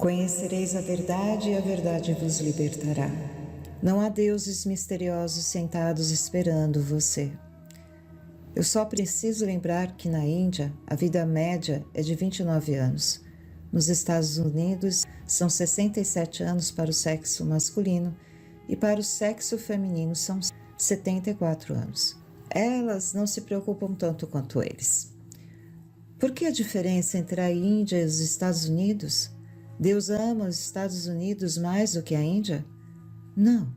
Conhecereis a verdade e a verdade vos libertará. Não há deuses misteriosos sentados esperando você. Eu só preciso lembrar que na Índia a vida média é de 29 anos. Nos Estados Unidos são 67 anos para o sexo masculino e para o sexo feminino são 74 anos. Elas não se preocupam tanto quanto eles. Por que a diferença entre a Índia e os Estados Unidos? Deus ama os Estados Unidos mais do que a Índia? Não.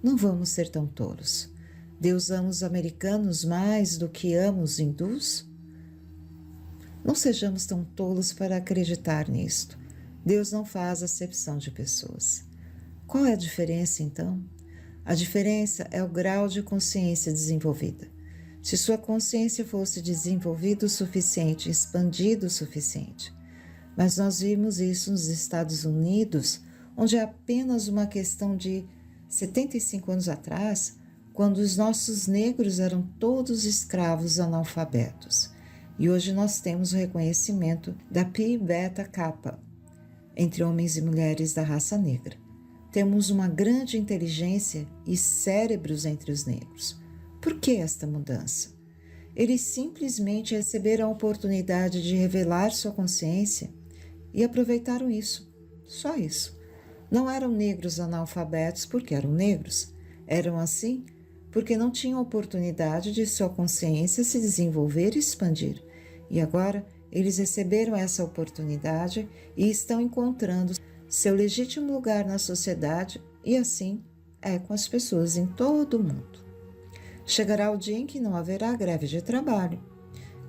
Não vamos ser tão tolos. Deus ama os americanos mais do que ama os hindus? Não sejamos tão tolos para acreditar nisto. Deus não faz acepção de pessoas. Qual é a diferença, então? A diferença é o grau de consciência desenvolvida. Se sua consciência fosse desenvolvida o suficiente, expandida o suficiente. Mas nós vimos isso nos Estados Unidos, onde é apenas uma questão de 75 anos atrás, quando os nossos negros eram todos escravos analfabetos. E hoje nós temos o reconhecimento da Pi Beta Kappa entre homens e mulheres da raça negra. Temos uma grande inteligência e cérebros entre os negros. Por que esta mudança? Eles simplesmente receberam a oportunidade de revelar sua consciência e aproveitaram isso. Só isso. Não eram negros analfabetos porque eram negros. Eram assim porque não tinham oportunidade de sua consciência se desenvolver e expandir. E agora eles receberam essa oportunidade e estão encontrando seu legítimo lugar na sociedade, e assim é com as pessoas em todo o mundo. Chegará o dia em que não haverá greve de trabalho.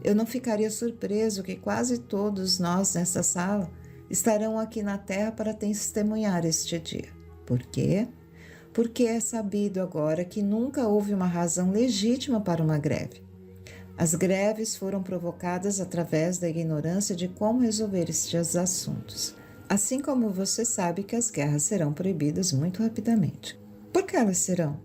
Eu não ficaria surpreso que quase todos nós nessa sala estarão aqui na Terra para testemunhar este dia. Por quê? Porque é sabido agora que nunca houve uma razão legítima para uma greve. As greves foram provocadas através da ignorância de como resolver estes assuntos. Assim como você sabe que as guerras serão proibidas muito rapidamente. Por que elas serão?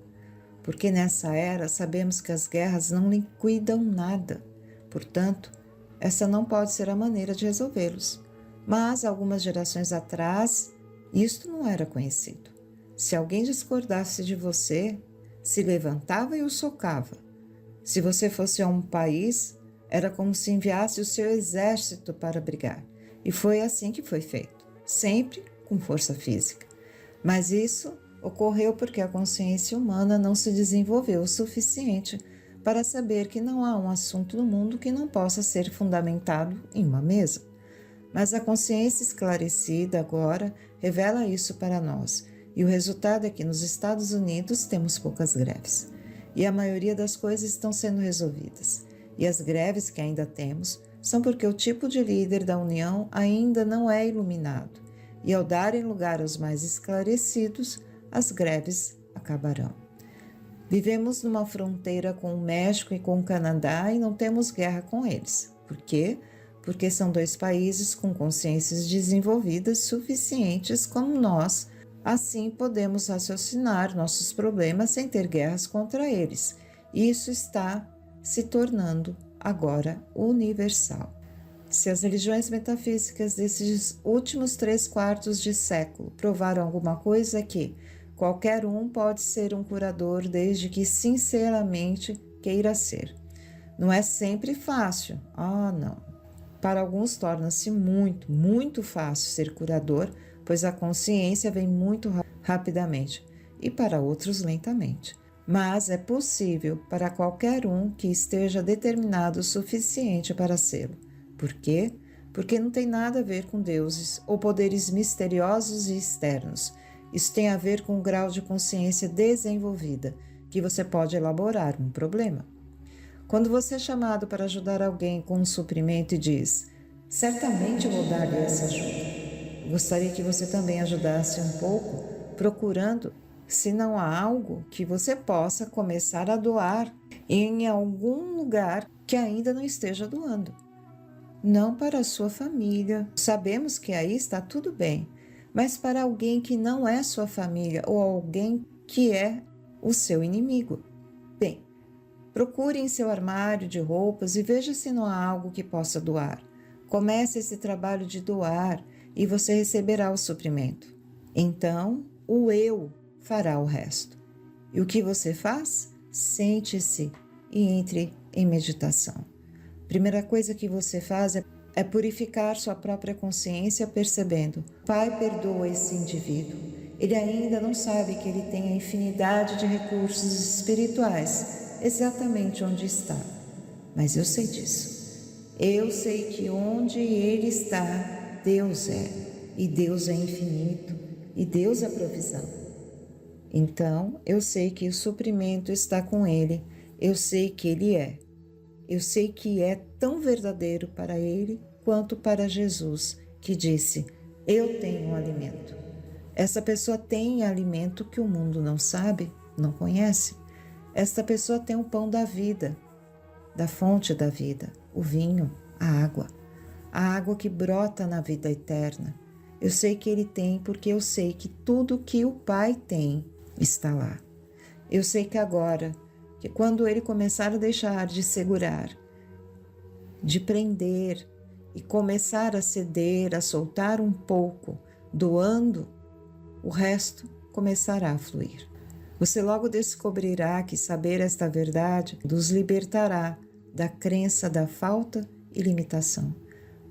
Porque nessa era sabemos que as guerras não liquidam nada. Portanto, essa não pode ser a maneira de resolvê-los. Mas, algumas gerações atrás, isto não era conhecido. Se alguém discordasse de você, se levantava e o socava. Se você fosse a um país, era como se enviasse o seu exército para brigar. E foi assim que foi feito, sempre com força física. Mas isso ocorreu porque a consciência humana não se desenvolveu o suficiente para saber que não há um assunto no mundo que não possa ser fundamentado em uma mesa. Mas a consciência esclarecida agora revela isso para nós, e o resultado é que nos Estados Unidos temos poucas greves, e a maioria das coisas estão sendo resolvidas. E as greves que ainda temos são porque o tipo de líder da União ainda não é iluminado, e ao darem lugar aos mais esclarecidos, as greves acabarão. Vivemos numa fronteira com o México e com o Canadá e não temos guerra com eles. Por quê? Porque são dois países com consciências desenvolvidas suficientes como nós. Assim podemos raciocinar nossos problemas sem ter guerras contra eles. Isso está se tornando agora universal. Se as religiões metafísicas desses últimos 3/4 de século provaram alguma coisa, é que qualquer um pode ser um curador desde que sinceramente queira ser. Não é sempre fácil. Não. Para alguns torna-se muito, muito fácil ser curador, pois a consciência vem muito rapidamente, e para outros lentamente. Mas é possível para qualquer um que esteja determinado o suficiente para sê-lo. Por quê? Porque não tem nada a ver com deuses ou poderes misteriosos e externos. Isso tem a ver com o grau de consciência desenvolvida, que você pode elaborar um problema. Quando você é chamado para ajudar alguém com um suprimento e diz: certamente eu vou dar-lhe essa ajuda. Gostaria que você também ajudasse um pouco, procurando se não há algo que você possa começar a doar em algum lugar que ainda não esteja doando. Não para a sua família, sabemos que aí está tudo bem, mas para alguém que não é sua família ou alguém que é o seu inimigo. Bem, procure em seu armário de roupas e veja se não há algo que possa doar. Comece esse trabalho de doar e você receberá o suprimento. Então, o eu fará o resto. E o que você faz? Sente-se e entre em meditação. Primeira coisa que você faz é purificar sua própria consciência percebendo: Pai, perdoa esse indivíduo. Ele ainda não sabe que ele tem a infinidade de recursos espirituais exatamente onde está. Mas eu sei disso. Eu sei que onde ele está, Deus é. E Deus é infinito. E Deus é provisão. Então, eu sei que o suprimento está com ele. Eu sei que ele é. Eu sei que é tão verdadeiro para ele quanto para Jesus, que disse: eu tenho alimento. Essa pessoa tem alimento que o mundo não sabe, não conhece. Esta pessoa tem o pão da vida, da fonte da vida, o vinho, a água que brota na vida eterna. Eu sei que ele tem porque eu sei que tudo que o Pai tem está lá. Eu sei que agora, que quando ele começar a deixar de segurar, de prender e começar a ceder, a soltar um pouco, doando, o resto começará a fluir. Você logo descobrirá que saber esta verdade nos libertará da crença da falta e limitação.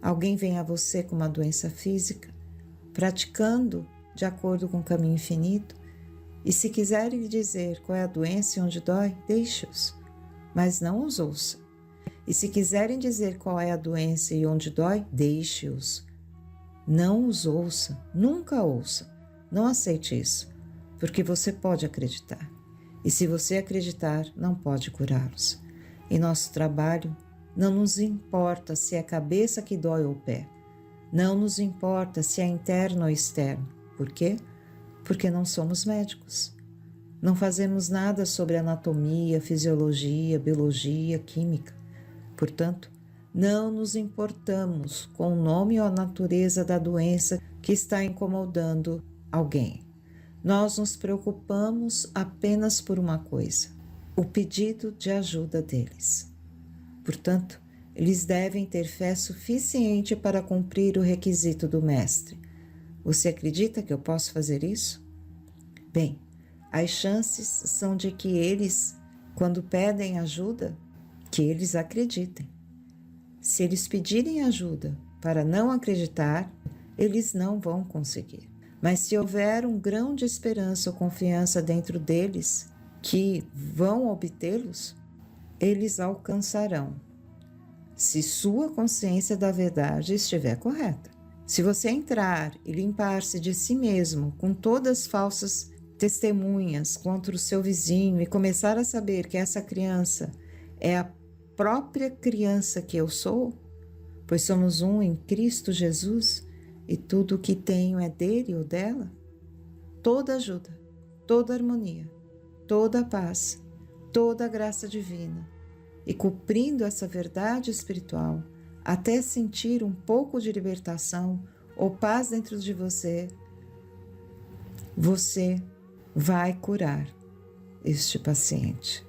Alguém vem a você com uma doença física, praticando de acordo com o caminho infinito, e se quiser lhe dizer qual é a doença e onde dói, deixe-os, mas não os ouça. E se quiserem dizer qual é a doença e onde dói, deixe-os. Não os ouça, nunca ouça. Não aceite isso, porque você pode acreditar. E se você acreditar, não pode curá-los. Em nosso trabalho, não nos importa se é a cabeça que dói ou o pé. Não nos importa se é interno ou externo. Por quê? Porque não somos médicos. Não fazemos nada sobre anatomia, fisiologia, biologia, química. Portanto, não nos importamos com o nome ou a natureza da doença que está incomodando alguém. Nós nos preocupamos apenas por uma coisa: o pedido de ajuda deles. Portanto, eles devem ter fé suficiente para cumprir o requisito do Mestre. Você acredita que eu posso fazer isso? Bem, as chances são de que eles, quando pedem ajuda, que eles acreditem. Se eles pedirem ajuda para não acreditar, eles não vão conseguir. Mas se houver um grão de esperança ou confiança dentro deles que vão obtê-los, eles alcançarão, se sua consciência da verdade estiver correta. Se você entrar e limpar-se de si mesmo com todas as falsas testemunhas contra o seu vizinho e começar a saber que essa criança é a própria criança que eu sou, pois somos um em Cristo Jesus e tudo o que tenho é dele ou dela, toda ajuda, toda harmonia, toda paz, toda graça divina, e cumprindo essa verdade espiritual, até sentir um pouco de libertação ou paz dentro de você, você vai curar este paciente.